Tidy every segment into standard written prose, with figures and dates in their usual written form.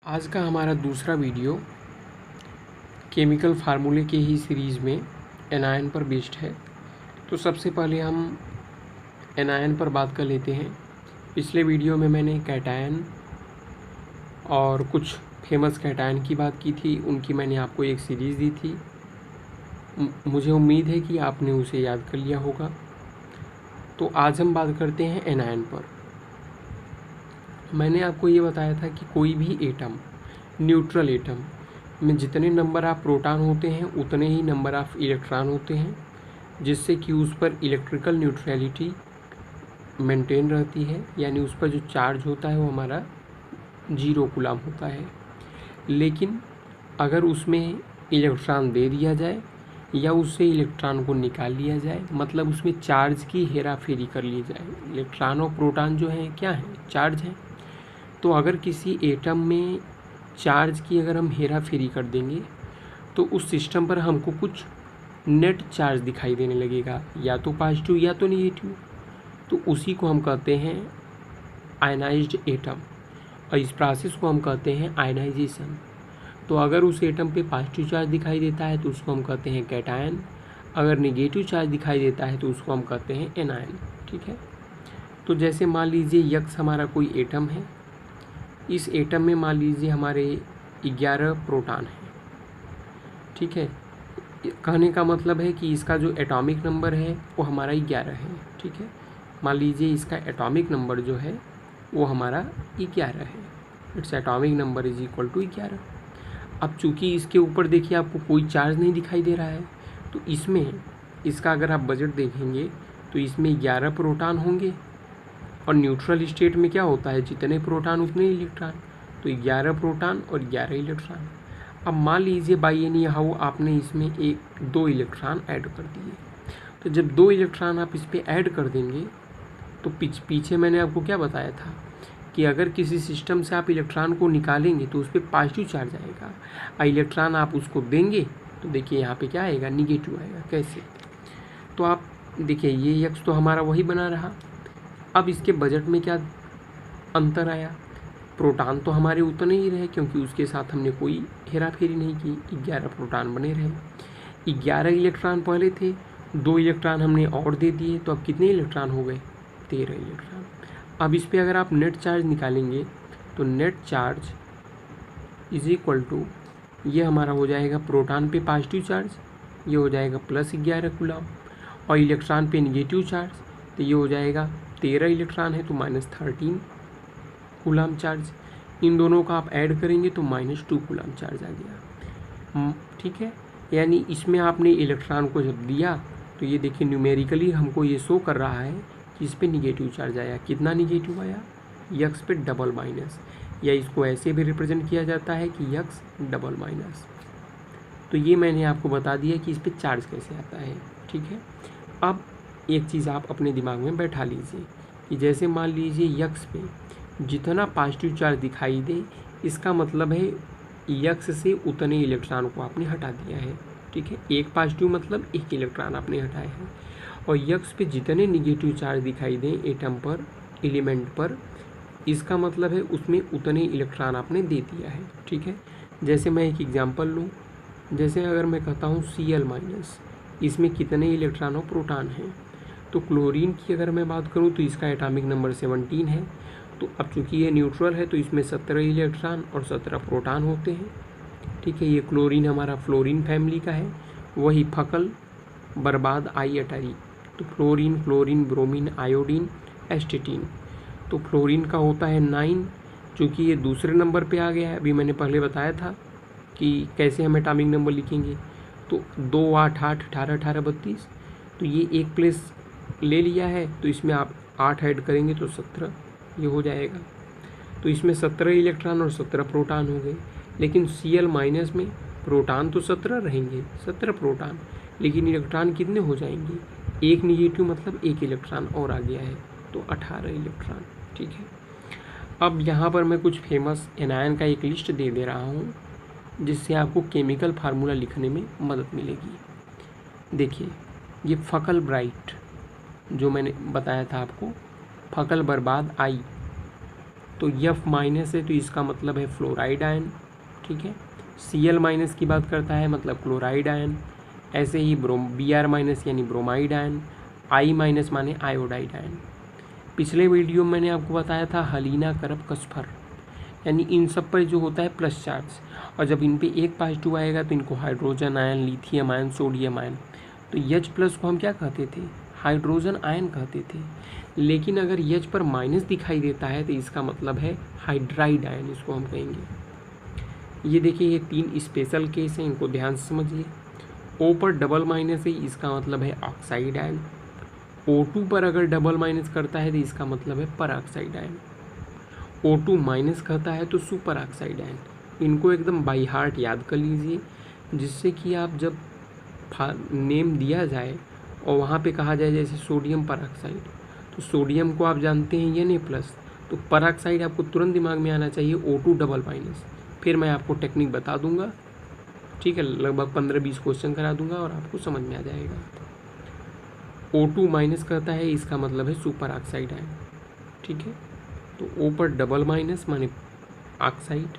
आज का हमारा दूसरा वीडियो केमिकल फार्मूले के ही सीरीज़ में एनायन पर बेस्ड है। तो सबसे पहले हम एनायन पर बात कर लेते हैं। पिछले वीडियो में मैंने कैटायन और कुछ फेमस कैटायन की बात की थी, उनकी मैंने आपको एक सीरीज़ दी थी। मुझे उम्मीद है कि आपने उसे याद कर लिया होगा। तो आज हम बात करते हैं एनायन पर। मैंने आपको ये बताया था कि कोई भी एटम, न्यूट्रल एटम में जितने नंबर ऑफ प्रोटॉन होते हैं उतने ही नंबर ऑफ इलेक्ट्रॉन होते हैं, जिससे कि उस पर इलेक्ट्रिकल न्यूट्रलिटी मेंटेन रहती है, यानी उस पर जो चार्ज होता है वो हमारा 0 कूलम होता है। लेकिन अगर उसमें इलेक्ट्रॉन दे दिया जाए या उससे इलेक्ट्रॉन को निकाल लिया जाए, मतलब उसमें चार्ज की हेरा फेरी कर ली जाए, इलेक्ट्रॉन और प्रोटॉन जो हैं क्या हैं, चार्ज हैं। तो अगर किसी एटम में चार्ज की अगर हम हेरा फेरी कर देंगे तो उस सिस्टम पर हमको कुछ नेट चार्ज दिखाई देने लगेगा, या तो पॉजिटिव या तो नेगेटिव। तो उसी को हम कहते हैं आयनाइज्ड एटम, और इस प्रोसेस को हम कहते हैं आयनाइजेशन। तो अगर उस एटम पे पॉजिटिव चार्ज दिखाई देता है तो उसको हम कहते हैं कैटायन, अगर नेगेटिव चार्ज दिखाई देता है तो उसको हम कहते हैं एनायन। ठीक है। तो जैसे मान लीजिए यक्स हमारा कोई एटम है, इस एटम में मान लीजिए हमारे 11 प्रोटॉन हैं। ठीक है। कहने का मतलब है कि इसका जो एटॉमिक नंबर है वो हमारा 11 है। ठीक है। मान लीजिए इसका एटॉमिक नंबर जो है वो हमारा 11 है। It's atomic number is equal to 11। अब चूंकि इसके ऊपर देखिए आपको कोई चार्ज नहीं दिखाई दे रहा है, तो इसमें इसका अगर आप बजट देखेंगे तो इसमें 11 प्रोटॉन होंगे, और न्यूट्रल स्टेट में क्या होता है, जितने प्रोटॉन उतने इलेक्ट्रॉन। तो 11 प्रोटॉन और 11 इलेक्ट्रॉन। अब मान लीजिए बाई एनी हाउ आपने इसमें 2 इलेक्ट्रॉन ऐड कर दिए। तो जब 2 इलेक्ट्रॉन आप इस पर ऐड कर देंगे तो पीछे मैंने आपको क्या बताया था कि अगर किसी सिस्टम से आप इलेक्ट्रॉन को निकालेंगे तो उस पर पॉजिटिव चार्ज आएगा, और इलेक्ट्रॉन आप उसको देंगे तो देखिए यहाँ पे क्या आएगा, निगेटिव आएगा। कैसे? तो आप देखिए ये यक्स तो हमारा वही बना रहा। अब इसके बजट में क्या अंतर आया, प्रोटॉन तो हमारे उतने ही रहे क्योंकि उसके साथ हमने कोई हेरा फेरी नहीं की, 11 प्रोटॉन बने रहे। 11 इलेक्ट्रॉन पहले थे, 2 इलेक्ट्रॉन हमने और दे दिए, तो अब कितने इलेक्ट्रॉन हो गए, 13 इलेक्ट्रॉन। अब इस पर अगर आप नेट चार्ज निकालेंगे तो net charge is equal to, ये हमारा हो जाएगा प्रोटॉन पे पॉजिटिव चार्ज, ये हो जाएगा +11 कूलम, और इलेक्ट्रॉन पे निगेटिव चार्ज, तो ये हो जाएगा 13 इलेक्ट्रॉन है तो -13 कूलम चार्ज। इन दोनों का आप ऐड करेंगे तो -2 कूलम चार्ज आ गया। ठीक है। यानी इसमें आपने इलेक्ट्रॉन को जब दिया तो ये देखिए न्यूमेरिकली हमको ये शो कर रहा है कि इस पर निगेटिव चार्ज आया। कितना निगेटिव आया, यक्स पे डबल माइनस, या इसको ऐसे भी रिप्रेजेंट किया जाता है कि यक्स डबल माइनस। तो ये मैंने आपको बता दिया कि इस पर चार्ज कैसे आता है। ठीक है। अब एक चीज़ आप अपने दिमाग में बैठा लीजिए कि जैसे मान लीजिए यक्स पे जितना पॉजिटिव चार्ज दिखाई दे, इसका मतलब है यक्स से उतने इलेक्ट्रॉन को आपने हटा दिया है। ठीक है। एक पॉजिटिव मतलब 1 इलेक्ट्रॉन आपने हटाए हैं, और यक्स पे जितने निगेटिव चार्ज दिखाई दें एटम पर, एलिमेंट पर, इसका मतलब है उसमें उतने इलेक्ट्रॉन आपने दे दिया है। ठीक है। जैसे मैं एक एग्जांपल लूँ, जैसे अगर मैं कहता हूँ Cl-, इसमें कितने इलेक्ट्रॉन और प्रोटॉन हैं। तो क्लोरीन की अगर मैं बात करूँ तो इसका एटॉमिक नंबर 17 है। तो अब चूंकि ये न्यूट्रल है तो इसमें 17 इलेक्ट्रॉन और 17 प्रोटॉन होते हैं। ठीक है। ये क्लोरीन हमारा फ्लोरीन फैमिली का है, वही फकल, बर्बाद, आई अटारी। तो फ्लोरीन, क्लोरीन, ब्रोमीन, आयोडीन, एस्टेटीन। तो फ्लोरीन का होता है 9, चूँकि ये दूसरे नंबर पे आ गया है। अभी मैंने पहले बताया था कि कैसे हम एटॉमिक नंबर लिखेंगे। तो 2, 8, 8, 18, 18, 32। तो ये एक प्लेस ले लिया है, तो इसमें आप 8 ऐड करेंगे तो 17 ये हो जाएगा। तो इसमें 17 इलेक्ट्रॉन और 17 प्रोटॉन हो गए। लेकिन Cl- में प्रोटॉन तो 17 रहेंगे, 17 प्रोटॉन, लेकिन इलेक्ट्रॉन कितने हो जाएंगे, 1 निगेटिव मतलब 1 इलेक्ट्रॉन और आ गया है, तो 18 इलेक्ट्रॉन। ठीक है। अब यहाँ पर मैं कुछ फेमस एनायन का एक लिस्ट दे दे रहा हूँ जिससे आपको केमिकल फार्मूला लिखने में मदद मिलेगी। देखिए ये फकल ब्राइट जो मैंने बताया था आपको, फकल बर्बाद आई, तो F माइनस है तो इसका मतलब है फ्लोराइड आयन, ठीक है। Cl माइनस की बात करता है मतलब क्लोराइड आयन। ऐसे ही Br माइनस यानी ब्रोमाइड आयन, I माइनस माने आयोडाइड आयन। पिछले वीडियो में मैंने आपको बताया था हलीना करब कसफर, यानी इन सब पर जो होता है प्लस चार्ज, और जब इन पे एक पॉजिटिव आएगा तो इनको hydrogen ion, lithium ion, sodium ion. तो H प्लस को हम क्या कहते थे? हाइड्रोजन आयन कहते थे। लेकिन अगर H पर माइनस दिखाई देता है तो इसका मतलब है हाइड्राइड आयन, इसको हम कहेंगे। ये देखिए ये 3 स्पेशल केस हैं, इनको ध्यान से समझिए। O पर डबल माइनस है इसका मतलब है ऑक्साइड आयन। O2 पर अगर डबल माइनस करता है तो इसका मतलब है पर ऑक्साइड आयन। O2 माइनस कहता है तो सुपर ऑक्साइड आयन। इनको एकदम बाई हार्ट याद कर लीजिए, जिससे कि आप जब नेम दिया जाए और वहाँ पे कहा जाए जैसे सोडियम पर ऑक्साइड, तो सोडियम को आप जानते हैं Na+, तो पर ऑक्साइड आपको तुरंत दिमाग में आना चाहिए O2 डबल माइनस। फिर मैं आपको टेक्निक बता दूंगा, ठीक है, लगभग 15-20 क्वेश्चन करा दूंगा और आपको समझ में आ जाएगा। O2 माइनस कहता है इसका मतलब है सुपर ऑक्साइड आयन, ठीक है। तो O पर डबल माइनस माने ऑक्साइड,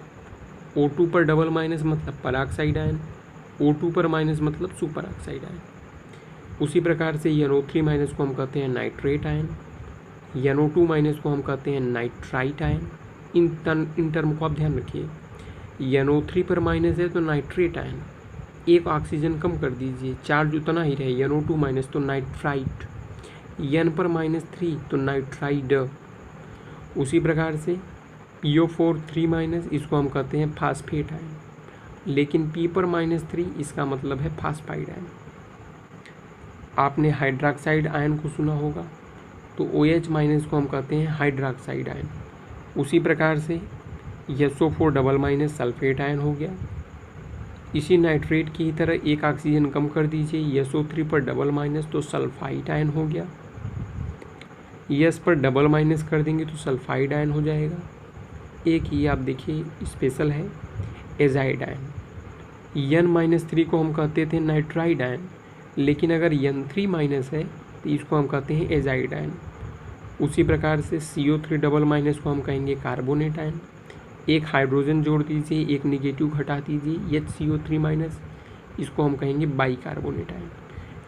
O2 पर डबल माइनस मतलब पर ऑक्साइड आयन, O2 पर माइनस मतलब सुपर ऑक्साइड आयन। उसी प्रकार से NO3 माइनस को हम कहते हैं नाइट्रेट आयन, NO2 माइनस को हम कहते हैं नाइट्राइट आयन। इन टर्म को आप ध्यान रखिए। NO3 पर माइनस है तो नाइट्रेट आयन, एक ऑक्सीजन कम कर दीजिए, चार्ज उतना ही रहे, NO2 माइनस तो नाइट्राइट। N पर -3 तो नाइट्राइड। उसी प्रकार से PO4 3 माइनस, इसको हम कहते हैं फास्फेट आयन, लेकिन P पर -3 इसका मतलब है फास्फाइड आयन। आपने हाइड्रोक्साइड आयन को सुना होगा, तो OH माइनस को हम कहते हैं हाइड्रोक्साइड आयन। उसी प्रकार से SO4 double minus sulphate ion हो गया। इसी नाइट्रेट की तरह एक ऑक्सीजन कम कर दीजिए, SO3 पर डबल माइनस तो सल्फाइड आयन हो गया। S पर डबल माइनस कर देंगे तो सल्फाइड आयन हो जाएगा। एक ही आप देखिए स्पेशल है एजाइड आयन। N-3 को हम कहते थे नाइट्राइड आयन, लेकिन अगर N3 माइनस है तो इसको हम कहते हैं एजाइड आयन। उसी प्रकार से CO3 डबल माइनस को हम कहेंगे कार्बोनेट आयन। एक हाइड्रोजन जोड़ दीजिए, एक निगेटिव घटा दीजिए, HCO3 माइनस, इसको हम कहेंगे बाई कार्बोनेट आयन।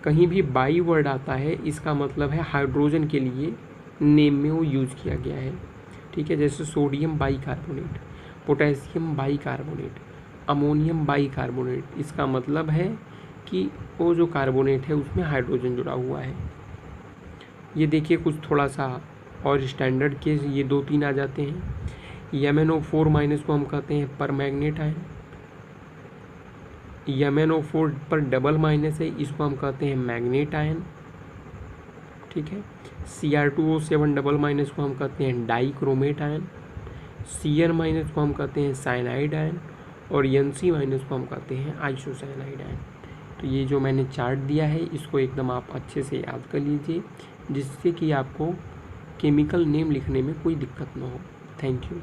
कहीं भी बाई वर्ड आता है इसका मतलब है हाइड्रोजन के लिए नेम में वो यूज़ किया गया है, ठीक है। जैसे sodium by carbonate, potassium by carbonate, ammonium by carbonate, इसका मतलब है कि वो जो कार्बोनेट है उसमें हाइड्रोजन जुड़ा हुआ है। ये देखिए कुछ थोड़ा सा और स्टैंडर्ड केस ये 2-3 आ जाते हैं। MnO4 माइनस को हम कहते हैं परमैग्नेट आयन। MnO4 पर डबल माइनस है, इसको हम कहते हैं मैग्नेट आयन, ठीक है। Cr2O7 डबल माइनस को हम कहते हैं डाइक्रोमेट आयन। Cn माइनस को हम कहते हैं साइनाइड आयन, और Nc माइनस को हम कहते हैं आइसोसाइनाइड आयन। तो ये जो मैंने चार्ट दिया है इसको एकदम आप अच्छे से याद कर लीजिए, जिससे कि आपको केमिकल नेम लिखने में कोई दिक्कत ना हो। Thank you.